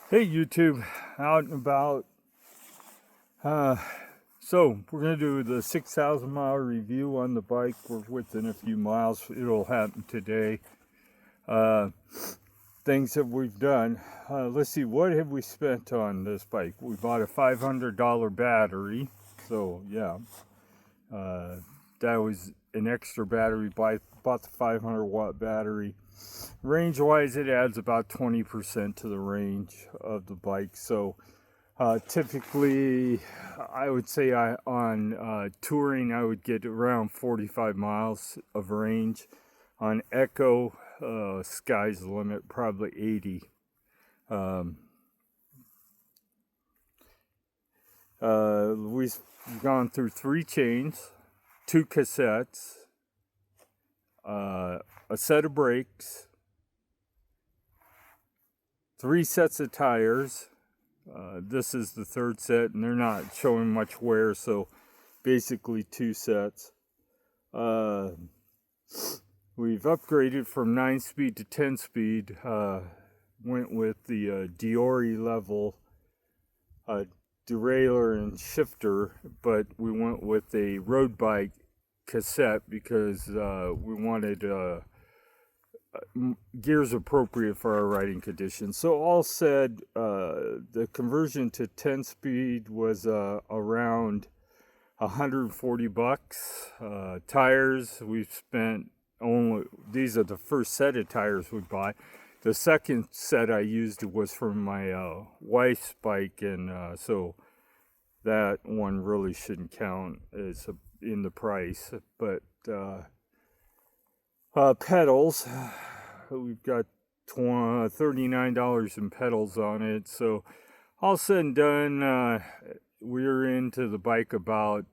Hey YouTube, out and about. So we're gonna do the 6,000 mile review on the bike. We're within a few miles. It'll happen today. Uh, Things that we've done. Let's see, what have we spent on this bike? We bought a $500 battery. So yeah, uh, that was an extra battery. Bought the 500 watt battery. Range wise, it adds about 20% to the range of the bike. So typically, I would say on touring, I would get around 45 miles of range. On Echo, sky's the limit, probably 80. Um, we've gone through 3 chains, 2 cassettes, a set of brakes, 3 sets of tires. This is the third set, and they're not showing much wear, so basically 2 sets. We've upgraded from 9-speed to 10-speed. Went with the Diori level derailleur and shifter, but we went with a road bike cassette because we wanted gears appropriate for our riding conditions. So all said, the conversion to 10 speed was around $140. Tires, we've spent these are the first set of tires we bought. The second set I used was from my wife's bike, and so that one really shouldn't count as in the price. But pedals, we've got $39 in pedals on it. So all said and done, we're into the bike about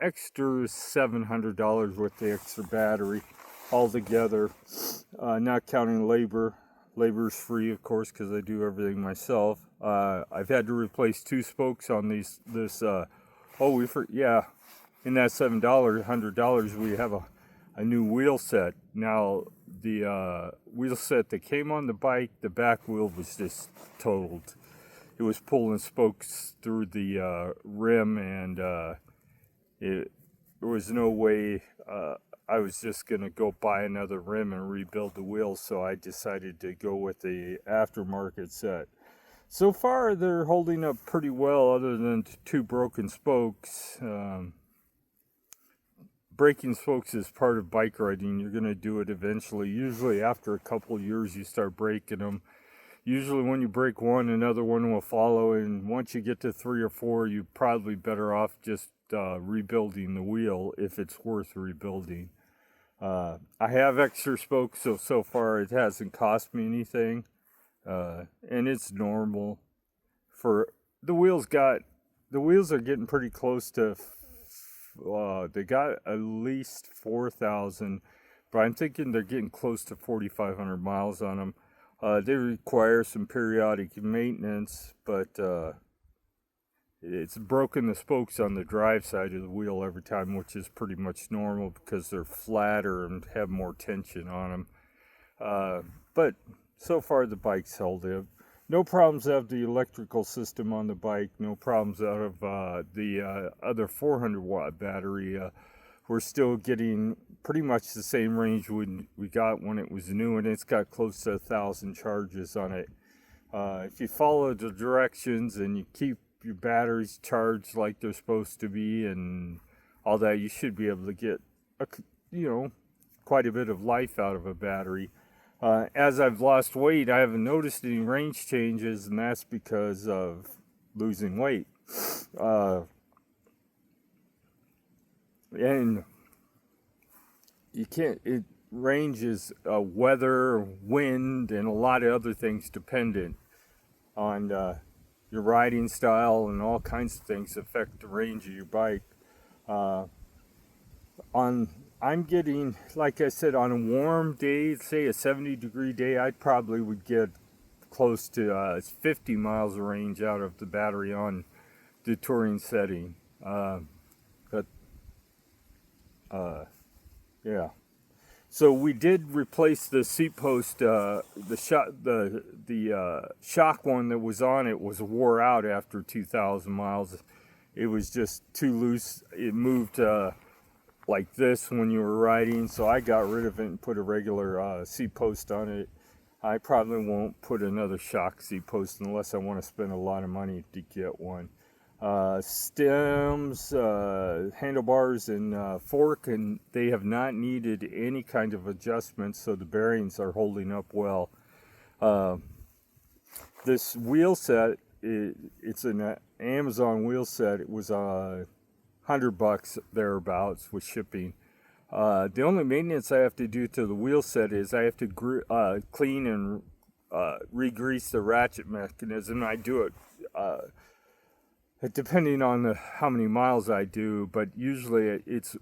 extra $700 with the extra battery altogether, not counting labor. Labor's free, of course, because I do everything myself. I've had to replace 2 spokes on in that $100 we have a new wheel set. Now the wheel set that came on the bike, the back wheel was just totaled. It was pulling spokes through the rim, and there was no way I was just gonna go buy another rim and rebuild the wheels, so I decided to go with the aftermarket set. So far, they're holding up pretty well, other than 2 broken spokes. Breaking spokes is part of bike riding. You're gonna do it eventually. Usually, after a couple years, you start breaking them. Usually when you break one, another one will follow, and once you get to 3 or 4, you're probably better off just rebuilding the wheel if it's worth rebuilding. I have extra spokes, so far it hasn't cost me anything, and it's normal. For the wheels are getting pretty close to. They got at least 4,000, but I'm thinking they're getting close to 4,500 miles on them. They require some periodic maintenance, but it's broken the spokes on the drive side of the wheel every time, which is pretty much normal because they're flatter and have more tension on them. But so far the bike's held up. No problems out of the electrical system on the bike. No problems out of the other 400 watt battery. We're still getting pretty much the same range we got when it was new, and it's got close to 1,000 charges on it. If you follow the directions and you keep your batteries charged like they're supposed to be and all that, you should be able to get quite a bit of life out of a battery. As I've lost weight, I haven't noticed any range changes, and that's because of losing weight. And you can't, range is weather, wind, and a lot of other things dependent on your riding style, and all kinds of things affect the range of your bike. I'm getting, like I said, on a warm day, say a 70-degree day, I probably would get close to 50 miles of range out of the battery on the touring setting. But yeah. So we did replace the seat post. The shock one that was on it was wore out after 2,000 miles. It was just too loose. It moved like this when you were riding, so I got rid of it and put a regular seat post on it. I probably won't put another shock seat post unless I want to spend a lot of money to get one. Stems, handlebars, and fork, and they have not needed any kind of adjustment, so the bearings are holding up well. This wheel set, it's an Amazon wheel set. It was $100 thereabouts with shipping. The only maintenance I have to do to the wheel set is I have to clean and re-grease the ratchet mechanism. I do it depending on how many miles I do, but usually it's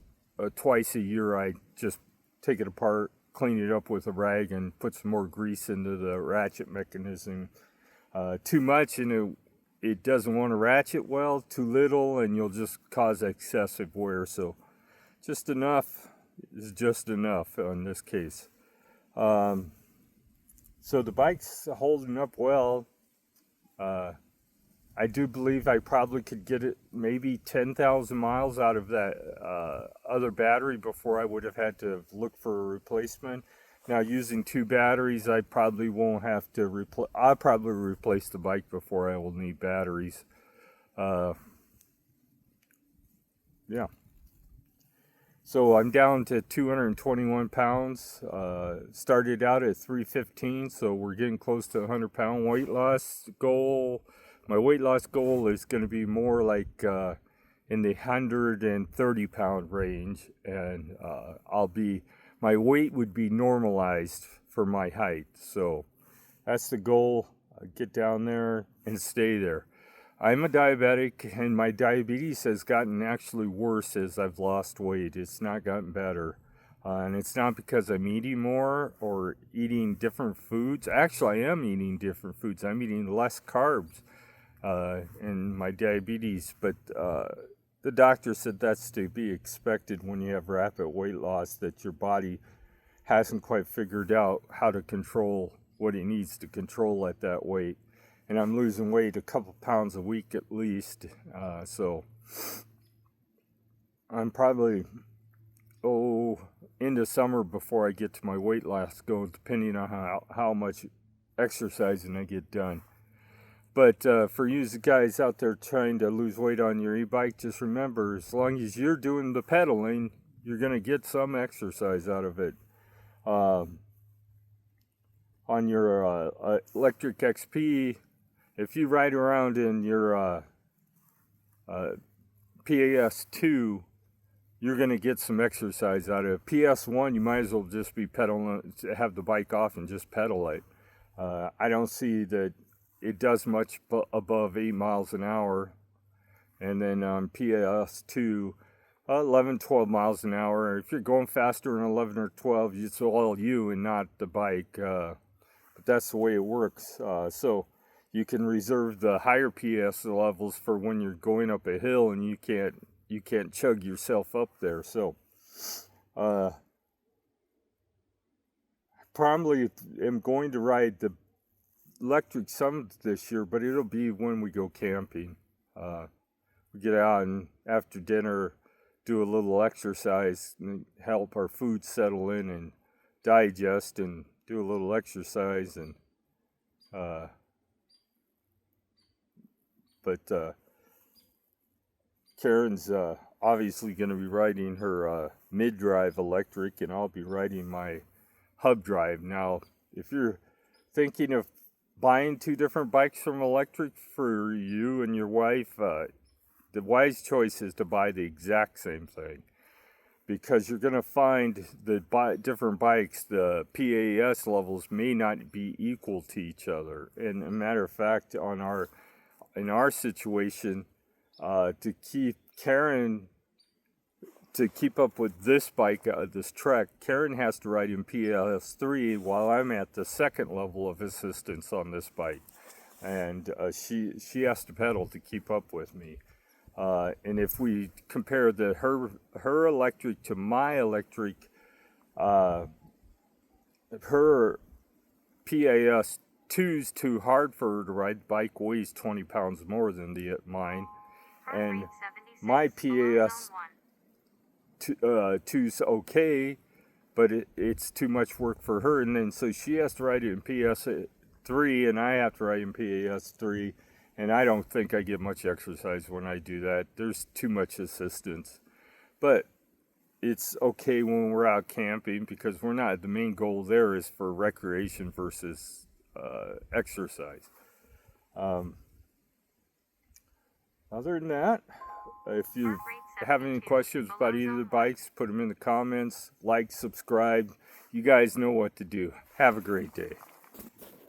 twice a year. I just take it apart, clean it up with a rag, and put some more grease into the ratchet mechanism. Too much and it doesn't want to ratchet well. Too little and you'll just cause excessive wear. So just enough is just enough in this case. So the bike's holding up well. I do believe I probably could get it maybe 10,000 miles out of that other battery before I would have had to look for a replacement. Now, using 2 batteries, I probably won't have to I'll probably replace the bike before I will need batteries. Yeah. So I'm down to 221 pounds. Started out at 315, so we're getting close to 100-pound weight loss goal. My weight loss goal is going to be more like in the 130-pound range, and my weight would be normalized for my height. So that's the goal. Get down there and stay there. I'm a diabetic, and my diabetes has gotten actually worse as I've lost weight. It's not gotten better. And it's not because I'm eating more or eating different foods. Actually, I am eating different foods. I'm eating less carbs in my diabetes. But the doctor said that's to be expected when you have rapid weight loss, that your body hasn't quite figured out how to control what it needs to control at that weight. And I'm losing weight a couple pounds a week at least. So I'm probably, into summer before I get to my weight loss goal, depending on how much exercising I get done. But for you guys out there trying to lose weight on your e-bike, just remember, as long as you're doing the pedaling, you're going to get some exercise out of it. On your electric XP, if you ride around in your PAS2, you're going to get some exercise out of it. PS1, you might as well just be pedaling, have the bike off and just pedal it. I don't see that it does much above 8 miles an hour. And then on PS2, 11, 12 miles an hour. If you're going faster than 11 or 12, it's all you and not the bike. But that's the way it works. So you can reserve the higher PS levels for when you're going up a hill and you can't chug yourself up there. So probably am going to ride the electric Summit this year, but it'll be when we go camping. We get out and after dinner do a little exercise and help our food settle in and digest, and do a little exercise. And but Karen's obviously going to be riding her mid-drive electric, and I'll be riding my hub drive. Now, if you're thinking of buying 2 different bikes from electric for you and your wife, the wise choice is to buy the exact same thing, because you're going to find the different bikes, the PAS levels may not be equal to each other. And a matter of fact, in our situation, to keep up with this bike, this Trek, Karen has to ride in PS3 while I'm at the second level of assistance on this bike, and she has to pedal to keep up with me. And if we compare her electric to my electric, her PAS 2's too hard for her to ride. The bike weighs 20 pounds more than mine, and my PAS 2's okay, but it's too much work for her, and then so she has to ride it in PS 3, and I have to ride in PAS 3, and I don't think I get much exercise when I do that. There's too much assistance, but it's okay when we're out camping, because we're not, the main goal there is for recreation versus exercise. Other than that, if you have any questions about either of the bikes, put them in the comments. Like, subscribe. You guys know what to do. Have a great day.